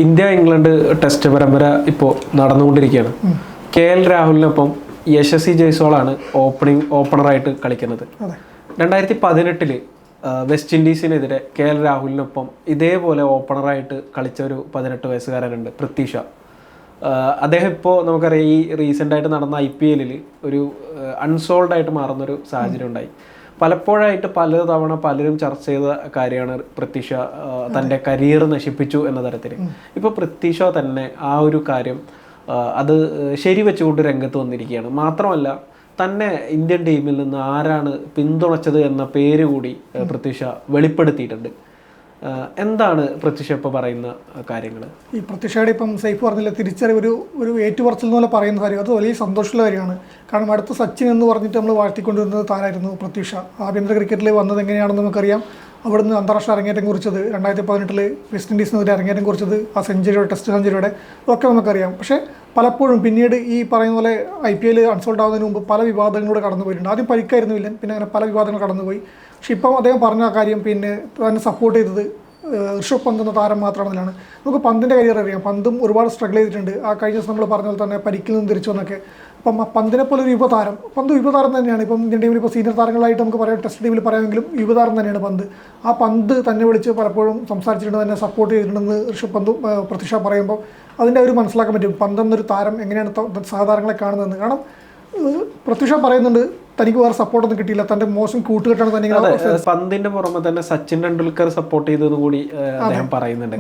India England test പരമ്പര ഇപ്പോൾ നടന്നുകൊണ്ടിരിക്കുകയാണ്. KL രാഹുലിനൊപ്പം യശസ്വി ജയ്സ്വാളാണ് ഓപ്പണറായിട്ട് കളിക്കുന്നത്. 2018 വെസ്റ്റ് ഇൻഡീസിനെതിരെ KL രാഹുലിനൊപ്പം ഇതേപോലെ ഓപ്പണറായിട്ട് കളിച്ച ഒരു 18 വയസ്സുകാരനുണ്ട്, പൃഥ്വി ഷാ. അദ്ദേഹം ഇപ്പോൾ നമുക്കറിയാം ഈ റീസെൻ്റായിട്ട് നടന്ന IPL ഒരു അൺസോൾഡ് ആയിട്ട് മാറുന്നൊരു സാഹചര്യം ഉണ്ടായി. പലപ്പോഴായിട്ട് പലതവണ പലരും ചർച്ച ചെയ്ത കാര്യമാണ് പൃഥ്വി ഷാ തൻ്റെ കരിയർ നശിപ്പിച്ചു എന്ന തരത്തിൽ. ഇപ്പോൾ പൃഥ്വി ഷാ തന്നെ ആ ഒരു കാര്യം അത് ശരിവെച്ചുകൊണ്ട് രംഗത്ത് വന്നിരിക്കുകയാണ്. മാത്രമല്ല തന്നെ ഇന്ത്യൻ ടീമിൽ നിന്ന് ആരാണ് പിന്തുണച്ചത് എന്ന പേര് കൂടി പൃഥ്വി ഷാ വെളിപ്പെടുത്തിയിട്ടുണ്ട്. എന്താണ് പൃഥ്വി ഷാ ഇപ്പോൾ പറയുന്ന കാര്യങ്ങൾ? ഈ പൃഥ്വി ഷായുടെ ഇപ്പം സൈഫ് പറഞ്ഞില്ല, തിരിച്ചറിവ് ഒരു ഏറ്റുപറച്ചിൽ പോലെ പറയുന്ന കാര്യം, അത് വലിയ സന്തോഷമുള്ള കാര്യമാണ്. കാരണം അടുത്ത സച്ചിൻ എന്ന് പറഞ്ഞിട്ട് നമ്മൾ വാഴ്ത്തിക്കൊണ്ടിരുന്നത് താരായിരുന്നു പൃഥ്വി ഷാ. ആഭ്യന്തര ക്രിക്കറ്റിൽ വന്നത് എങ്ങനെയാണെന്ന് നമുക്കറിയാം. അവിടുന്ന് അന്താരാഷ്ട്ര അരങ്ങേറ്റം കുറിച്ചത് 2018 വെസ്റ്റ് ഇൻഡീസിനെതിരെ അരങ്ങേറ്റം കുറിച്ചത് ആ സെഞ്ചുറിയുടെ ടെസ്റ്റ് സെഞ്ചുറിയുടെ ഒക്കെ നമുക്കറിയാം. പക്ഷേ പലപ്പോഴും പിന്നീട് ഈ പറയുന്ന പോലെ IPL അൺസോൾഡ് ആവുന്നതിന് മുമ്പ് പല വിവാദങ്ങളിലൂടെ കടന്നു പോയിട്ടുണ്ട്. ആദ്യം പരിക്കായിരുന്നു വില്ലൻ, പിന്നെ അങ്ങനെ പല വിവാദങ്ങൾ കടന്നുപോയി. പക്ഷേ ഇപ്പം അദ്ദേഹം പറഞ്ഞ കാര്യം പിന്നെ തന്നെ സപ്പോർട്ട് ചെയ്തത് ഋഷഭ് പന്ത് എന്ന താരം മാത്രമാണെന്നാണ്. നമുക്ക് പന്തിൻ്റെ കരിയർ അറിയാം. പന്തും ഒരുപാട് സ്ട്രഗിൾ ചെയ്തിട്ടുണ്ട്. ആ കഴിഞ്ഞ ദിവസം നമ്മൾ പറഞ്ഞ പോലെ തന്നെ പരിക്കിൽ നിന്ന് തിരിച്ചു വന്നൊക്കെ. അപ്പം പന്തിനെ പോലെ ഒരു യുവതാരം, പന്ത് യുവതാരം തന്നെയാണ്. ഇപ്പം ഇന്ത്യൻ ടീമിൽ ഇപ്പോൾ സീനിയർ താരങ്ങളായിട്ട് നമുക്ക് പറയാം, ടെസ്റ്റ് ടീമിൽ പറയാമെങ്കിലും യുവതാരം തന്നെയാണ് പന്ത്. ആ പന്ത് തന്നെ വിളിച്ച് പലപ്പോഴും സംസാരിച്ചിട്ടുണ്ട്, തന്നെ സപ്പോർട്ട് ചെയ്തിട്ടുണ്ടെന്ന് ഋഷഭ് പന്തും പൃഥ്വി ഷാ പറയുമ്പോൾ അതിൻ്റെ ഒരു മനസ്സിലാക്കാൻ പറ്റും പന്ത് എന്നൊരു താരം എങ്ങനെയാണ് സഹതാരങ്ങളെ കാണുന്നതെന്ന്. കാരണം പൃഥ്വി ഷാ പറയുന്നുണ്ട് തനിക്ക് വേറെ സപ്പോർട്ടൊന്നും കിട്ടിയില്ല, തൻ്റെ മോശം കൂട്ടുകെട്ടാണ് തന്നെ. പന്തിന്റെ പുറമെ തന്നെ സച്ചിൻ ടെണ്ടുൽക്കർ സപ്പോർട്ട് ചെയ്തതെന്ന് കൂടി അദ്ദേഹം പറയുന്നുണ്ട്.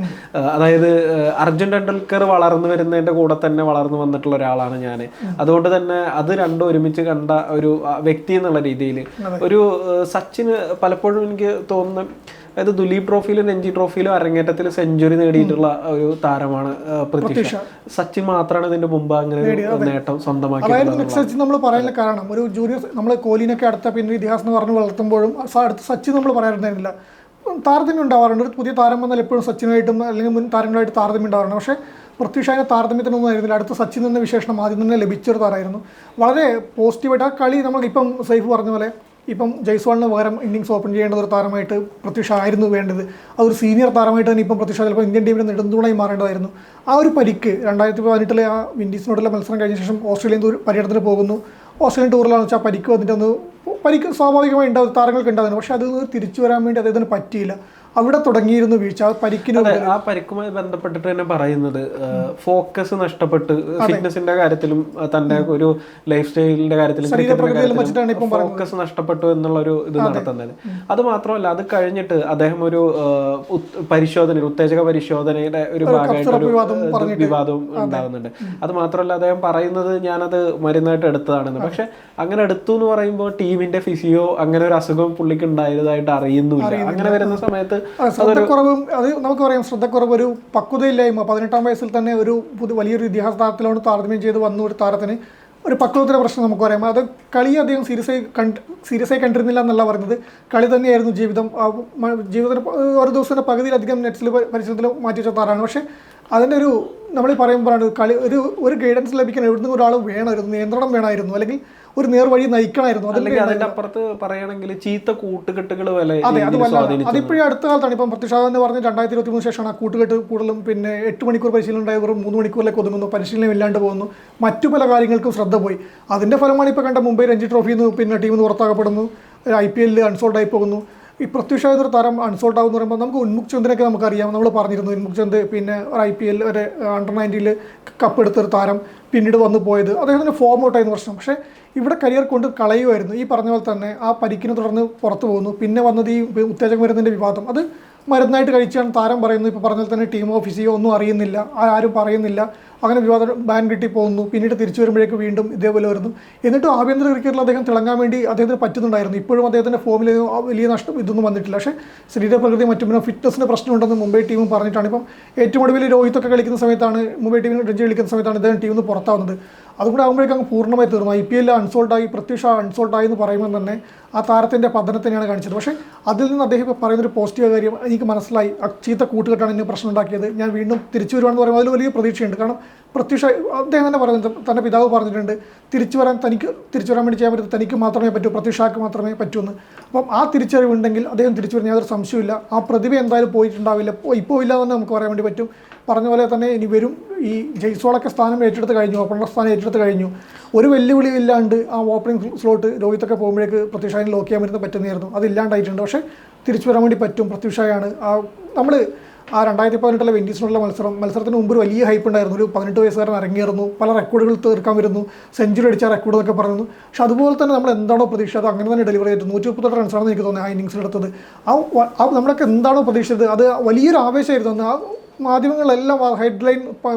അതായത് അർജുൻ ടെണ്ടുൽക്കർ വളർന്നു വരുന്നതിന്റെ കൂടെ തന്നെ വളർന്നു വന്നിട്ടുള്ള ഒരാളാണ് ഞാൻ. അതുകൊണ്ട് തന്നെ അത് രണ്ടും ഒരുമിച്ച് കണ്ട ഒരു വ്യക്തി എന്നുള്ള രീതിയിൽ ഒരു സച്ചിന് പലപ്പോഴും എനിക്ക് തോന്നുന്നു, അതായത് ദുലീപ് ട്രോഫിയിലും രഞ്ജി ട്രോഫിയിലും അരങ്ങേറ്റത്തിൽ സെഞ്ചുറി നേടിയിട്ടുള്ള ഒരു താരമാണ് പൃഥ്വി ഷാ. സച്ചിൻ മാത്രമാണ് ഇതിന്റെ മുമ്പ് അങ്ങനെ നേട്ടം സ്വന്തമാക്കി. സച്ചിൻ നമ്മൾ പറയാനുള്ള കാരണം ഒരു ജൂനിയർ നമ്മൾ കോഹ്ലിനൊക്കെ അടുത്ത പിന്നെ ഇതിഹാസം എന്ന് പറഞ്ഞ് വളർത്തുമ്പോഴും അടുത്ത സച്ചിൻ നമ്മൾ പറയാറുണ്ടായിരുന്നില്ല. താരതമ്യം ഉണ്ടാവാറുണ്ട്. ഒരു പുതിയ താരം വന്നാൽ എപ്പോഴും സച്ചിനുമായിട്ടും അല്ലെങ്കിൽ മുൻ താരങ്ങളായിട്ട് താരതമ്യം ഉണ്ടാവാറുണ്ട്. പക്ഷേ പൃഥ്വി ഷായുടെ താരതമ്യത്തിനൊന്നും ആയിരുന്നില്ല. അടുത്ത സച്ചിൻ എന്ന വിശേഷണം ആദ്യം തന്നെ ലഭിച്ചൊരു താരമായിരുന്നു. വളരെ പോസിറ്റീവായിട്ട് ആ കളി നമ്മളിപ്പം സൈഫ് പറഞ്ഞ പോലെ ഇപ്പം ജയ്സ്വാളിന് പകരം ഇന്നിങ്സ് ഓപ്പൺ ചെയ്യേണ്ട ഒരു താരമായിട്ട് പൃഥ്വി ഷാ ആയിരുന്നു വേണ്ടത്. അതൊരു സീനിയർ താരമായിട്ട് തന്നെ ഇപ്പം പൃഥ്വി ഷാ ചിലപ്പോൾ ഇന്ത്യൻ ടീമിന് നെടുന്തൂണായി മാറേണ്ടതായിരുന്നു. ആ ഒരു പരിക്ക് 2018 ആ വിൻഡീസിനോടുള്ള മത്സരം കഴിഞ്ഞ ശേഷം ഓസ്ട്രേലിയൻ പര്യടനത്തിന് പോകുന്നു. ഓസ്ട്രേലിയൻ ടൂറിലാണെന്ന് വെച്ചാൽ പരിക്ക് വന്നിട്ട് പരിക്ക് സ്വാഭാവികമായി ഉണ്ടാവും, താരങ്ങൾക്ക് ഉണ്ടാകുന്നു. പക്ഷേ അത് തിരിച്ചു വരാൻ വേണ്ടി അദ്ദേഹത്തിന് പറ്റിയില്ല. അവിടെ തുടങ്ങിയിരുന്നു വീഴ്ച. ആ പരിക്കുമായി ബന്ധപ്പെട്ടിട്ട് തന്നെ പറയുന്നത് ഫോക്കസ് നഷ്ടപ്പെട്ട് ഫിറ്റ്നസിന്റെ കാര്യത്തിലും തന്റെ ഒരു ലൈഫ് സ്റ്റൈലിന്റെ കാര്യത്തിലും ഫോക്കസ് നഷ്ടപ്പെട്ടു എന്നുള്ള ഒരു ഇത് നടത്തുന്നത്. അത് മാത്രമല്ല, അത് കഴിഞ്ഞിട്ട് അദ്ദേഹം ഒരു ഉത്തേജക പരിശോധനയുടെ ഒരു ഭാഗമായിട്ട് വിവാദവും ഉണ്ടാകുന്നുണ്ട്. അത് മാത്രമല്ല, അദ്ദേഹം പറയുന്നത് ഞാനത് മരുന്നായിട്ട് എടുത്തതാണെന്ന്. പക്ഷെ അങ്ങനെ എടുത്തു എന്ന് പറയുമ്പോൾ ടീമിന്റെ ഫിസിയോ അങ്ങനെ ഒരു അസുഖം പുള്ളിക്ക് ഉണ്ടായതായിട്ട് അറിയുന്നില്ല. അങ്ങനെ വരുന്ന സമയത്ത് ശ്രദ്ധക്കുറവും, അത് നമുക്ക് പറയാം, ശ്രദ്ധക്കുറവ്, ഒരു പക്വതയില്ലായ്മ. 18-ാം വയസ്സിൽ തന്നെ ഒരു വലിയൊരു ഇതിഹാസ താരത്തിലാണ് താരതമ്യം ചെയ്ത് വന്ന ഒരു താരത്തിന് ഒരു പക്വതയുടെ പ്രശ്നം നമുക്ക് പറയാം. അത് കളി അദ്ദേഹം സീരിയസ് ആയി കണ്ടിരുന്നില്ല എന്നല്ല പറഞ്ഞത്. കളി തന്നെയായിരുന്നു ജീവിതം. ജീവിതത്തിന് ഒരു ദിവസത്തിൻ്റെ പകുതിയിലധികം നെറ്റ്സിൽ പരിസരത്തിൽ മാറ്റി വെച്ച താരമാണ്. പക്ഷേ അതിൻ്റെ ഒരു നമ്മൾ പറയുമ്പോഴാണ് കളി ഒരു ഗൈഡൻസ് ലഭിക്കാൻ എവിടുന്ന് ഒരാൾ വേണമായിരുന്നു, നിയന്ത്രണം വേണമായിരുന്നു, അല്ലെങ്കിൽ ഒരു നേർവഴി നയിക്കണമായിരുന്നു. അതിന്റെ അപ്പുറത്ത് പറയുകയാണെങ്കിൽ ചീത്ത കൂട്ടുകെട്ടുകൾ അതിപ്പോഴും അടുത്ത കാലത്താണ്. ഇപ്പം പൃഥ്വി ഷാ എന്ന് പറഞ്ഞ് 2023 ശേഷമാണ് ആ കൂട്ടുകെട്ട് കൂടുതലും. പിന്നെ 8 മണിക്കൂർ പരിശീലനം ഉണ്ടായ വെറും 3 മണിക്കൂറിലേക്ക് ഒതുങ്ങുന്നു, പരിശീലനം ഇല്ലാണ്ട് പോകുന്നു, മറ്റു പല കാര്യങ്ങൾക്കും ശ്രദ്ധ പോയി. അതിൻ്റെ ഫലമാണ് ഇപ്പോൾ കണ്ട മുംബൈ രഞ്ജി ട്രോഫിയിൽ നിന്ന് പിന്നെ ടീമിൽ നിന്ന് പുറത്താക്കപ്പെടുന്നു, IPL അൺസോൾഡ് ആയി പോകുന്നു. ഈ പൃഥ്വി ഷാ എന്നൊരു താരം അൺസോൾഡ് ആകുമെന്ന് പറയുമ്പോൾ നമുക്ക് ഉന്മുഖ് ചന്ദിനൊക്കെ നമുക്കറിയാം. നമ്മൾ പറഞ്ഞിരുന്നു ഉന്മുഖ് ചന്ദ് പിന്നെ ഒരു IPL ഒരു അണ്ടർ-19 കപ്പ് എടുത്തൊരു താരം, പിന്നീട് വന്നു പോയത് അദ്ദേഹത്തിൻ്റെ ഫോം ഔട്ടായിരുന്നു പ്രശ്നം. പക്ഷേ ഇവിടെ കരിയർ കൊണ്ട് കളയുമായിരുന്നു. ഈ പറഞ്ഞ പോലെ തന്നെ ആ പരിക്കിനെ തുടർന്ന് പുറത്തു പോകുന്നു. പിന്നെ വന്നത് ഈ ഉത്തേജക മരുന്നിൻ്റെ വിവാദം, അത് മരുന്നായിട്ട് കഴിച്ചാണ് താരം പറയുന്നു. ഇപ്പോൾ പറഞ്ഞാൽ തന്നെ ടീമോ ഫിസിയോ ഒന്നും അറിയുന്നില്ല, ആരും പറയുന്നില്ല. അങ്ങനെ വിവാദം ബാൻ കിട്ടി പോകുന്നു. പിന്നീട് തിരിച്ചു വരുമ്പോഴേക്ക് വീണ്ടും ഇതേപോലെ വരുന്നു. എന്നിട്ടും ആഭ്യന്തര ക്രിക്കറ്റിൽ അദ്ദേഹം തിളങ്ങാൻ വേണ്ടി അദ്ദേഹത്തിന് പറ്റുന്നുണ്ടായിരുന്നു. ഇപ്പോഴും അദ്ദേഹത്തിൻ്റെ ഫോമിൽ വലിയ നഷ്ടം ഇതൊന്നും വന്നിട്ടില്ല. പക്ഷേ ശരീരപ്രകൃതി മറ്റും പിന്നെ ഫിറ്റ്നസിന് പ്രശ്നമുണ്ടെന്ന് മുംബൈ ടീമും പറഞ്ഞിട്ടാണ്. ഇപ്പം ഏറ്റവും ഒടുവിൽ രോഹിത്തൊക്കെ കളിക്കുന്ന സമയത്താണ്, മുംബൈ ടീമിന് രഞ്ജി കളിക്കുന്ന സമയത്താണ് ഇദ്ദേഹം ടീമിൽ നിന്ന് പുറത്താവുന്നത്. അതുകൂടെ ആകുമ്പോഴേക്കും അങ്ങ് പൂർണ്ണമായി തീർന്നു. IPL അൺസോൾഡായി, പൃഥ്വി ഷാ അൺസോൾഡായി എന്ന് പറയുമ്പോൾ തന്നെ ആ താരത്തിൻ്റെ പതനത്തിനെയാണ് കാണിച്ചത്. പക്ഷേ അതിൽ നിന്ന് അദ്ദേഹം ഇപ്പോൾ പറയുന്നൊരു പോസിറ്റീവ് കാര്യം എനിക്ക് മനസ്സിലായി, ചീത്ത കൂട്ടുകെട്ടാണ് എന്നെ പ്രശ്നം ഉണ്ടാക്കിയത്, ഞാൻ വീണ്ടും തിരിച്ചു വരുവാണെന്ന് പറയുമ്പോൾ അതിൽ വലിയ പ്രതീക്ഷയുണ്ട്. കാരണം പൃഥ്വി ഷാ അദ്ദേഹം തന്നെ പറയുന്നത്, തൻ്റെ പിതാവ് പറഞ്ഞിട്ടുണ്ട്, തിരിച്ചു വരാൻ വേണ്ടി ചെയ്യാൻ പറ്റും, തനിക്ക് മാത്രമേ പറ്റൂ, പൃഥ്വി ഷാക്ക് മാത്രമേ പറ്റൂന്ന്. അപ്പം ആ തിരിച്ചറിവുണ്ടെങ്കിൽ അദ്ദേഹം തിരിച്ചു വരുന്ന യാതൊരു സംശയമില്ല. ആ പ്രതിഭ എന്തായാലും പോയിട്ടുണ്ടാവില്ല, ഇപ്പോൾ ഇല്ല എന്ന് നമുക്ക് പറയാൻ വേണ്ടി പറ്റും. പറഞ്ഞ പോലെ തന്നെ ഇനി വരും. ഈ ജയ്സ്വാളൊക്കെ സ്ഥാനം ഏറ്റെടുത്ത് കഴിഞ്ഞു, ഓപ്പണർ സ്ഥാനം ഏറ്റെടുത്ത് കഴിഞ്ഞു. ഒരു വെല്ലുവിളി ഇല്ലാണ്ട് ആ ഓപ്പണിംഗ് സ്ലോട്ട് രോഹിത്തൊക്കെ പോകുമ്പോഴേക്ക് പൃഥ്വി ഷായിന് ലോക്ക് ചെയ്യാൻ വരുന്നത് പറ്റുന്നതായിരുന്നു. അതില്ലാണ്ടായിട്ടുണ്ട്. പക്ഷേ തിരിച്ചു വരാൻ വേണ്ടി പറ്റും. പൃഥ്വി ഷായാണ് നമ്മൾ ആ 2018 വെൻഡീസിനുള്ള മത്സരത്തിന് മുമ്പ് ഒരു വലിയ ഹൈപ്പ് ഉണ്ടായിരുന്നു. ഒരു 18 വയസ്സുകാരൻ ഇറങ്ങിയിരുന്നു, പല റെക്കോർഡുകൾ തീർക്കാൻ വരുന്നു, സെഞ്ചുറി അടിച്ച റെക്കോർഡ് എന്നൊക്കെ പറയുന്നു. പക്ഷെ അതുപോലെ തന്നെ നമ്മൾ എന്താണോ പ്രതീക്ഷിച്ചത് അത് അങ്ങനെ തന്നെ ഡെലിവറി ചെയ്തു. 138 റൺസാണെന്ന് എനിക്ക് തോന്നുന്നത് ആ ഇന്നിങ്സിലെടുത്തത്. നമ്മളൊക്കെ എന്താണോ പ്രതീക്ഷിച്ചത് അത് വലിയൊരു ആവേശമായിരുന്നു. ആ മാധ്യമങ്ങളെല്ലാം ഹെഡ്ലൈൻ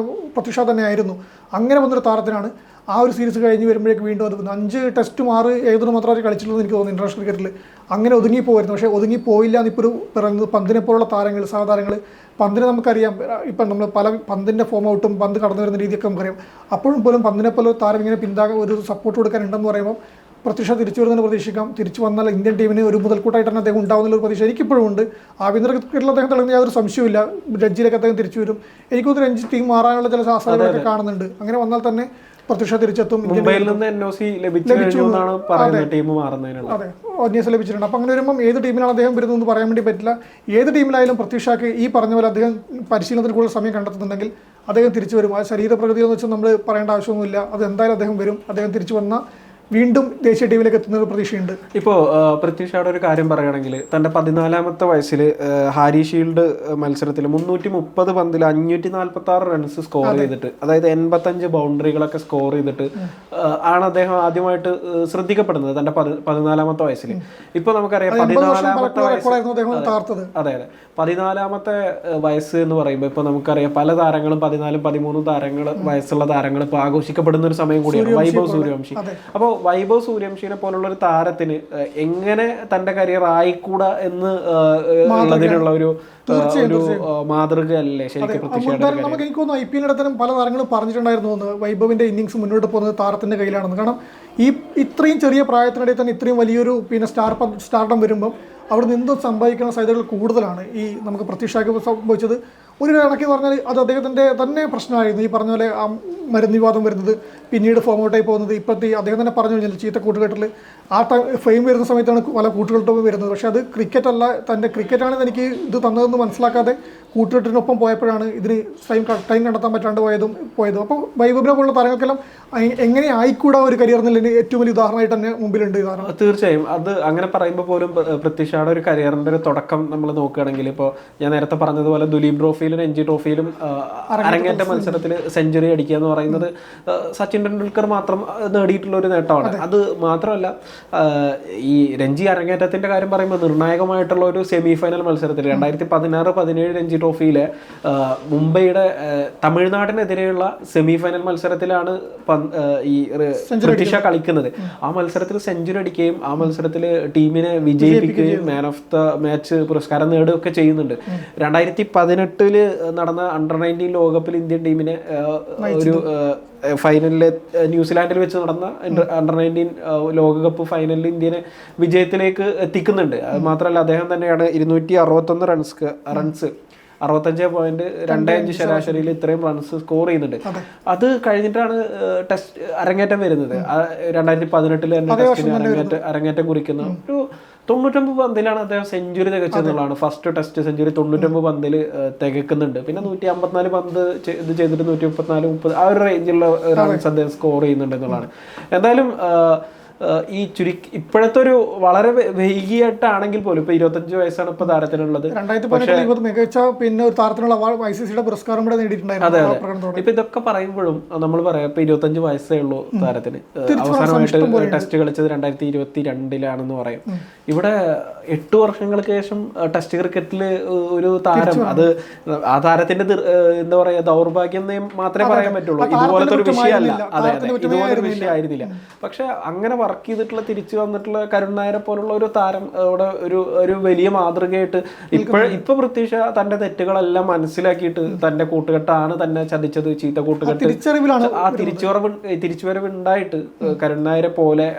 പൃഥ്വി ഷാ തന്നെയായിരുന്നു. അങ്ങനെ വന്നൊരു താരത്തിനാണ് ആ ഒരു സീരീസ് കഴിഞ്ഞ് വരുമ്പോഴേക്ക് വീണ്ടും അത് 5 ടെസ്റ്റും 6 ഏതൊരു മാത്രമേ കളിച്ചിട്ടുള്ളൂ എനിക്ക് തോന്നുന്നു ഇന്റർനാഷണൽ ക്രിക്കറ്റിൽ. അങ്ങനെ ഒതുങ്ങിപ്പോയിരുന്നു. പക്ഷേ ഒതുങ്ങിപ്പോയില്ല എന്നിപ്പോൾ ഒരു പറയുന്നത് പന്തിനെ പോലുള്ള താരങ്ങൾ, സഹതാരങ്ങൾ. പന്തിനെ നമുക്കറിയാം, ഇപ്പം നമ്മൾ പല പന്തിൻ്റെ ഫോം ഔട്ടും പന്ത് കടന്നു വരുന്ന രീതിയൊക്കെ നമുക്കറിയാം. അപ്പോഴും പോലും പന്തിനെ പോലെ ഒരു താരം ഇങ്ങനെ പിന്താകാൻ ഒരു സപ്പോർട്ട് കൊടുക്കാനുണ്ടെന്ന് പറയുമ്പോൾ പൃഥ്വി ഷാ തിരിച്ചു വരുന്നതിന് പ്രതീക്ഷിക്കാം. തിരിച്ചു വന്നാൽ ഇന്ത്യൻ ടീമിന് ഒരു മുതൽക്കൂട്ടായിട്ട് തന്നെ അദ്ദേഹം ഉണ്ടാകുന്നൊരു പ്രതീക്ഷ എനിക്കിപ്പോഴും ഉണ്ട്. ആഭ്യന്തര ക്രിക്കറ്റിൽ അദ്ദേഹം തെളിഞ്ഞ യാതൊരു സംശയമില്ല. രഞ്ജിയിലേക്ക് അദ്ദേഹം തിരിച്ചു വരും. എനിക്കൊന്ന് രഞ്ജി ടീം മാറാനുള്ള ചില സാധ്യതകളൊക്കെ കാണുന്നുണ്ട്. അങ്ങനെ വന്നാൽ തന്നെ പൃഥ്വി ഷാ തിരിച്ചെത്തും. മുംബൈയിൽ നിന്ന് NOC ലഭിച്ചെന്നാണ് പറയുന്നത് ടീം മാറുന്നതിനുള്ള. അതെ, NOC ലഭിച്ചിട്ടുണ്ട്. അപ്പോൾ അങ്ങനെ വരുമ്പം ഏത് ടീമിലാണ് അദ്ദേഹം വരുന്നതെന്ന് പറയാൻ വേണ്ടി പറ്റില്ല. ഏത് ടീമിലായാലും പൃഥ്വി ഷാക്ക് ഈ പറഞ്ഞ പോലെ അദ്ദേഹം പരിശീലനത്തിന് കൂടുതൽ സമയം കണ്ടെത്തുന്നുണ്ടെങ്കിൽ അദ്ദേഹം തിരിച്ചു വരും. ആ ശരീരപ്രകൃതി എന്ന് വെച്ചാൽ നമ്മൾ പറയേണ്ട ആവശ്യമൊന്നുമില്ല. അത് എന്തായാലും അദ്ദേഹം വരും. അദ്ദേഹം തിരിച്ചു വന്നാൽ വീണ്ടും ദേശീയ ടീമിലേക്ക് എത്തുന്ന ഒരു പ്രതീക്ഷയുണ്ട്. ഇപ്പോൾ പൃഥ്വി ഷായുടെ ഒരു കാര്യം പറയുകയാണെങ്കിൽ തൻ്റെ 14ാമത്തെ വയസ്സിൽ ഹാരി ഷീൽഡ് മത്സരത്തിൽ 330 പന്തിൽ 546 റൺസ് സ്കോർ ചെയ്തിട്ട്, അതായത് 85 ബൗണ്ടറികളൊക്കെ സ്കോർ ചെയ്തിട്ട് ആണ് അദ്ദേഹം ആദ്യമായിട്ട് ശ്രദ്ധിക്കപ്പെടുന്നത് തൻ്റെ 14ാമത്തെ വയസ്സിൽ. ഇപ്പോൾ നമുക്കറിയാം 14ാമത്തെ വയസ്സ്, അതെ 14ാമത്തെ വയസ്സ് എന്ന് പറയുമ്പോൾ ഇപ്പോൾ നമുക്കറിയാം പല താരങ്ങളും 14, 13 വയസ്സുള്ള താരങ്ങൾ ഇപ്പോൾ ആഘോഷിക്കപ്പെടുന്ന ഒരു സമയം കൂടിയാണ് വൈഭവ് സൂര്യവംശി. അപ്പോൾ വൈഭവ് സൂര്യവംശിനെ പോലുള്ള ഒരു താരത്തിന് എങ്ങനെ തന്റെ കരിയർ ആയിക്കൂടാ എന്ന് ഉള്ളതിനുള്ള ഒരു മാതൃകയല്ലേ ശരിക്കും പൃഥ്വി ഷായുടെ? നമുക്ക് എനിക്ക് തോന്നുന്നു IPL ഇടത്തരം പല താരങ്ങളും പറഞ്ഞിട്ടുണ്ടായിരുന്നു വൈഭവിന്റെ ഇന്നിങ്സ് മുന്നോട്ട് പോകുന്നത് താരത്തിന്റെ കയ്യിലാണെന്ന്. കാരണം ഇത്രയും ചെറിയ പ്രായത്തിനിടയിൽ തന്നെ ഇത്രയും വലിയൊരു സ്റ്റാർഡം വരുമ്പം അവിടെ നിന്ന് സംഭവിക്കുന്ന സാധ്യതകൾ കൂടുതലാണ്. നമുക്ക് പൃഥ്വി ഷാക്ക് സംഭവിച്ചത് ഒരു കണക്ക് പറഞ്ഞാൽ അത് അദ്ദേഹത്തിൻ്റെ തന്നെ പ്രശ്നമായിരുന്നു. ഈ പറഞ്ഞ പോലെ ആ മരുന്ന് വിവാദം വരുന്നത്, പിന്നീട് ഫോം ഔട്ടായി പോകുന്നത്, ഇപ്പോഴത്തെ അദ്ദേഹം തന്നെ പറഞ്ഞു കഴിഞ്ഞാൽ ചീത്ത കൂട്ടുകെട്ടിൽ ആ ഫെയിം വരുന്ന സമയത്താണ് പല കൂട്ടുകെട്ടും വരുന്നത്. പക്ഷേ അത് ക്രിക്കറ്റ് അല്ല, തൻ്റെ ക്രിക്കറ്റാണ് എനിക്ക് ഇത് തന്നതെന്ന് മനസ്സിലാക്കാതെ കൂട്ടുകെട്ടിനൊപ്പം പോയപ്പോഴാണ് ഇതിന് ടൈം കണ്ടെത്താൻ പറ്റാണ്ട് പോയതും. അപ്പോൾ വൈഭവിനെ പോലുള്ള താരങ്ങൾക്കെല്ലാം എങ്ങനെ ആയിക്കൂടാ ഒരു കരിയർ എന്നുള്ളതിന് ഏറ്റവും വലിയ ഉദാഹരണമായിട്ട് തന്നെ മുമ്പിലുണ്ട്. തീർച്ചയായും അത് അങ്ങനെ പറയുമ്പോൾ പോലും പൃഥ്വി ഷായുടെ ഒരു കരിയറിന്റെ ഒരു തുടക്കം നമ്മൾ നോക്കുകയാണെങ്കിൽ ഇപ്പോൾ ഞാൻ നേരത്തെ പറഞ്ഞതുപോലെ ദുലീപ് ട്രോഫിയിലും രഞ്ജി ട്രോഫിയിലും അരങ്ങേറ്റ മത്സരത്തിൽ സെഞ്ചുറി അടിക്കുക എന്ന് പറയുന്നത് സച്ചിൻ ടെണ്ടുൽക്കർ മാത്രം നേടിയിട്ടുള്ള ഒരു നേട്ടമാണ്. അത് മാത്രമല്ല ഈ രഞ്ജി അരങ്ങേറ്റത്തിന്റെ കാര്യം പറയുമ്പോൾ നിർണായകമായിട്ടുള്ള ഒരു സെമി ഫൈനൽ മത്സരത്തിൽ 2016-17 രഞ്ജി ട്രോഫിയിലെ മുംബൈയുടെ തമിഴ്നാടിനെതിരെയുള്ള സെമി ഫൈനൽ മത്സരത്തിലാണ് ഈ പൃഥ്വി ഷാ കളിക്കുന്നത്. ആ മത്സരത്തിൽ സെഞ്ചുറി അടിക്കുകയും ആ മത്സരത്തിൽ ടീമിനെ വിജയിപ്പിക്കുകയും മാൻ ഓഫ് ദ മാച്ച് പുരസ്കാരം നേടുകയൊക്കെ ചെയ്യുന്നുണ്ട്. 2018 നടന്ന അണ്ടർ-19 ലോകകപ്പിൽ ഇന്ത്യൻ ടീമിനെ ഒരു ഫൈനലിലെ ന്യൂസിലാൻഡിൽ വെച്ച് നടന്ന അണ്ടർ-19 ലോകകപ്പ് ഫൈനലിൽ ഇന്ത്യനെ വിജയത്തിലേക്ക് എത്തിക്കുന്നുണ്ട്. അത് മാത്രമല്ല അദ്ദേഹം തന്നെയാണ് 261 റൺസ് 65.25 ശരാശരിയിൽ ഇത്രയും റൺസ് സ്കോർ ചെയ്യുന്നുണ്ട്. അത് കഴിഞ്ഞിട്ടാണ് ടെസ്റ്റ് അരങ്ങേറ്റം വരുന്നത്. 2018 തന്നെ ടെസ്റ്റിന് അരങ്ങേറ്റം കുറിക്കുന്ന ഒരു 99 പന്തിലാണ് അദ്ദേഹം സെഞ്ചുറി തികച്ചെന്നുള്ളതാണ്. ഫസ്റ്റ് ടെസ്റ്റ് സെഞ്ചുറി 99 പന്തിൽ തികക്കുന്നുണ്ട്. പിന്നെ 154 പന്ത് ഇത് ചെയ്തിട്ട് 134-30 ആ ഒരു റേഞ്ചിലുള്ള റൺസ് അദ്ദേഹം സ്കോർ ചെയ്യുന്നുണ്ട് എന്നുള്ളതാണ്. എന്തായാലും ഈ ഇപ്പോഴത്തെ ഒരു വളരെ വൈകിയായിട്ടാണെങ്കിൽ പോലും ഇപ്പൊ 25 വയസ്സാണ് ഇപ്പൊ താരത്തിനുള്ളത്. 2018 മികച്ച പിന്നെ ഒരു താരത്തിനുള്ള ICCയുടെ പുരസ്കാരം കൂടെ നേടിയിട്ടുണ്ടായിരുന്നു. ഇപ്പൊ ഇതൊക്കെ പറയുമ്പോഴും നമ്മൾ പറയാം ഇപ്പൊ 25 വയസ്സേ ഉള്ളൂ താരത്തിന്. അവസാനമായിട്ട് ടെസ്റ്റ് കളിച്ചത് 2022 പറയും. ഇവിടെ 8 വർഷങ്ങൾക്ക് ശേഷം ടെസ്റ്റ് ക്രിക്കറ്റിൽ ഒരു താരം, അത് ആ താരത്തിന്റെ എന്താ പറയാ ദൗർഭാഗ്യം മാത്രമേ പറയാൻ പറ്റുള്ളൂ. ഇതുപോലത്തെ ഒരു വിഷയമല്ല, അതെ ഇതുപോലത്തെ ഒരു വിഷയമായിരുന്നില്ല. പക്ഷെ അങ്ങനെ വർക്ക് ചെയ്തിട്ടുള്ള തിരിച്ചു വന്നിട്ടുള്ള കരുൺ നായരെ പോലുള്ള ഒരു താരം അവിടെ ഒരു വലിയ മാതൃകയായിട്ട് ഇപ്പൊ പൃഥ്വി ഷാ തന്റെ തെറ്റുകളെല്ലാം മനസ്സിലാക്കിയിട്ട് തന്റെ കൂട്ടുകെട്ടാണ് തന്നെ ചതിച്ചത്, ചീത്ത കൂട്ടുകെട്ട്, ആ തിരിച്ചുവരവ് ഉണ്ടായിട്ട് കരുൺ നായരെ പോലെ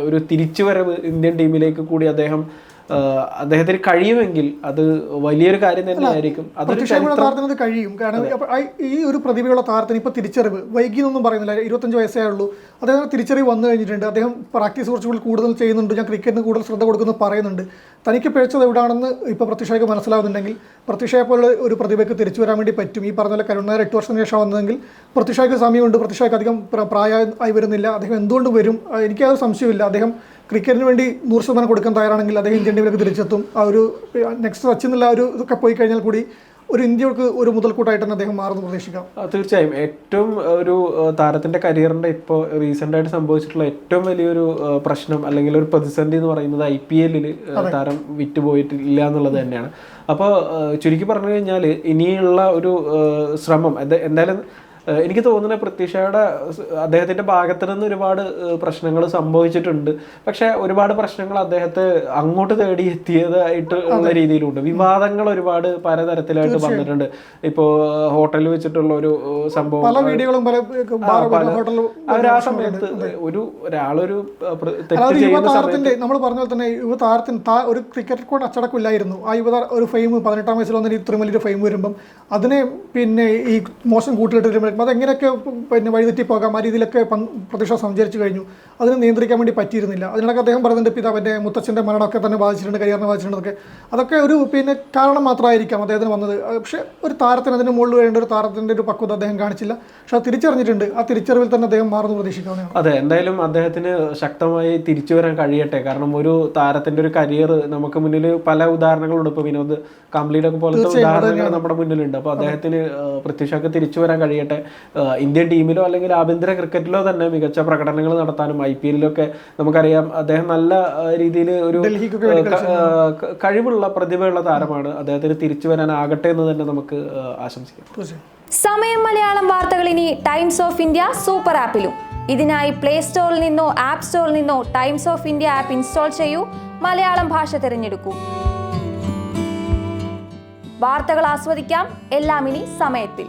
ഒരു തിരിച്ചുവരവ് ഇന്ത്യൻ ടീമിലേക്ക് കൂടി അദ്ദേഹത്തിന് കഴിയുമെങ്കിൽ അത് വലിയൊരു കാര്യം തന്നെയായിരിക്കും. താരത്തിന് കഴിയും. കാരണം ഈ ഒരു പ്രതിഭയുള്ള താരത്തിന് ഇപ്പൊ തിരിച്ചറിവ് വൈകിയൊന്നും പറയുന്നില്ല. 25 വയസ്സേ ഉള്ളൂ. അദ്ദേഹം തിരിച്ചറിവ് വന്നു കഴിഞ്ഞിട്ടുണ്ട്. അദ്ദേഹം പ്രാക്ടീസ് കുറച്ചുകൂടി കൂടുതൽ ചെയ്യുന്നുണ്ട്. ഞാൻ ക്രിക്കറ്റിന് കൂടുതൽ ശ്രദ്ധ കൊടുക്കുന്നു പറയുന്നുണ്ട്. തനിക്ക് പിഴച്ചത് എവിടെയാണെന്ന് ഇപ്പോൾ പൃഥ്വി ഷായ്ക്ക് മനസ്സിലാവുന്നുണ്ടെങ്കിൽ പൃഥ്വി ഷായെ പോലെ ഒരു പ്രതിഭയ്ക്ക് തിരിച്ചു വരാൻ വേണ്ടി പറ്റും. ഈ പറഞ്ഞ പോലെ കരുൺ നായർ 8 വർഷത്തിന് ശേഷം വന്നതെങ്കിൽ പൃഥ്വി ഷായ്ക്ക് സമയമുണ്ട്. പൃഥ്വി ഷായ്ക്ക് അധികം പ്രായമായി വരുന്നില്ല. അദ്ദേഹം എന്തുകൊണ്ട് വരും? എനിക്കത് സംശയമില്ല. അദ്ദേഹം ക്രിക്കറ്റിന് വേണ്ടി 100% കൊടുക്കാൻ തയ്യാറാണെങ്കിൽ അദ്ദേഹം ഇന്ത്യൻ ടീമിലേക്ക് തിരിച്ചെത്തും. ആ ഒരു നെക്സ്റ്റ് സച്ചിൻ എന്നുള്ള ഒരു ഇതൊക്കെ പോയി കഴിഞ്ഞാൽ കൂടി ഒരു ഇന്ത്യക്ക് ഒരു മുതൽക്കൂട്ടായിട്ട് തന്നെ അദ്ദേഹം മാറുന്നു പ്രതീക്ഷിക്കാം. തീർച്ചയായും ഏറ്റവും ഒരു താരത്തിന്റെ കരിയറിന്റെ ഇപ്പോൾ റീസെന്റ് ആയിട്ട് സംഭവിച്ചിട്ടുള്ള ഏറ്റവും വലിയൊരു പ്രശ്നം അല്ലെങ്കിൽ ഒരു പ്രതിസന്ധി എന്ന് പറയുന്നത് IPL താരം വിറ്റുപോയിട്ടില്ല എന്നുള്ളത് തന്നെയാണ്. അപ്പോൾ ചുരുക്കി പറഞ്ഞു കഴിഞ്ഞാൽ ഇനിയുള്ള ഒരു ശ്രമം എന്തായാലും എനിക്ക് തോന്നുന്നത് പൃഥ്വി ഷായുടെ അദ്ദേഹത്തിന്റെ ഭാഗത്ത് നിന്ന് ഒരുപാട് പ്രശ്നങ്ങൾ സംഭവിച്ചിട്ടുണ്ട്. പക്ഷെ ഒരുപാട് പ്രശ്നങ്ങൾ അദ്ദേഹത്തെ അങ്ങോട്ട് തേടി എത്തിയതായിട്ട് ഉള്ള രീതിയിലുണ്ട്. വിവാദങ്ങൾ ഒരുപാട് പലതരത്തിലായിട്ട് വന്നിട്ടുണ്ട്. ഇപ്പോ ഹോട്ടലിൽ വെച്ചിട്ടുള്ള ഒരു സംഭവം, ആ സമയത്ത് ഒരാളൊരു തെറ്റ് ചെയ്യുന്ന സമയത്ത് നമ്മൾ പറഞ്ഞ പോലെ തന്നെ യുവതാരത്തിന് ഒരു ക്രിക്കറ്റ് കൊണ്ട് അച്ചടക്കമില്ലായിരുന്നു. ആ യുവതാര ഒരു ഫെയിം 18-ാം വയസ്സിൽ വന്നിട്ട് ഇത്രയും വലിയൊരു ഫെയിം വരുമ്പം അതിനെ പിന്നെ ഈ മോശം കൂട്ടിലിട്ട് അതെങ്ങനെയൊക്കെ പിന്നെ വഴിതെറ്റി പോകാം ആ രീതിയിലൊക്കെ പൃഥ്വി ഷാ സഞ്ചരിച്ചു കഴിഞ്ഞു. അതിനെ നിയന്ത്രിക്കാൻ വേണ്ടി പറ്റിയിരുന്നില്ല. അതിനൊക്കെ അദ്ദേഹം പറയുന്നുണ്ട് പിതാവിൻ്റെ മുത്തച്ഛൻ്റെ മരണമൊക്കെ തന്നെ ബാധിച്ചിട്ടുണ്ട്, കരിയറിനെ ബാധിച്ചിട്ടുണ്ട്. അതൊക്കെ ഒരു പിന്നെ കാരണം മാത്രമായിരിക്കാം അദ്ദേഹത്തിന് വന്നത്. പക്ഷേ ഒരു താരത്തിന് അതിന് മുകളിൽ വേണ്ട ഒരു താരത്തിൻ്റെ ഒരു പക്വത അദ്ദേഹം കാണിച്ചില്ല. പക്ഷെ അത് തിരിച്ചറിഞ്ഞിട്ടുണ്ട്. ആ തിരിച്ചറിവിൽ തന്നെ അദ്ദേഹം മാറുന്നു പ്രതീക്ഷിക്കാവുന്നതാണ്. അതെ, എന്തായാലും അദ്ദേഹത്തിന് ശക്തമായി തിരിച്ചു വരാൻ കഴിയട്ടെ. കാരണം ഒരു താരത്തിന്റെ ഒരു കരിയർ നമുക്ക് മുന്നിൽ പല ഉദാഹരണങ്ങളുണ്ട്. ഇപ്പോൾ വിനോദ് കാംബ്ലിയുടെ ഒക്കെ പോലത്തെ ഉദാഹരണങ്ങൾ നമ്മുടെ മുന്നിലുണ്ട്. അപ്പോൾ അദ്ദേഹത്തിന് പൃഥ്വി ഷാക്ക് തിരിച്ചു വരാൻ കഴിയട്ടെ. ഇന്ത്യൻ ടീമിലോ അല്ലെങ്കിൽ ആഭ്യന്തര ക്രിക്കറ്റിലോ തന്നെ മികച്ച പ്രകടനങ്ങൾ നടത്താനും IPL-ലൊക്കെ നമുക്കറിയാം അദ്ദേഹം നല്ല രീതിയിൽ ഒരു കഴിവുള്ള പ്രതിഭയുള്ള താരമാണ്. അദ്ദേഹത്തിന് തിരിച്ചു വരാനാകട്ടെ എന്ന് തന്നെ നമുക്ക് ആശംസിക്കാം. സമയം മലയാളം വാർത്തകൾ ഇനി ടൈംസ് ഓഫ് ഇന്ത്യ സൂപ്പർ ആപ്പിലും. ഇതിനായി പ്ലേ സ്റ്റോറിൽ നിന്നോ ആപ്പ് സ്റ്റോറിൽ നിന്നോ times of India app install ചെയ്യൂ. മലയാളം ഭാഷ തിരഞ്ഞെടുക്കൂ. വാർത്തകൾ ആസ്വദിക്കാം. എല്ലാം ഇനി സമയത്തിൽ.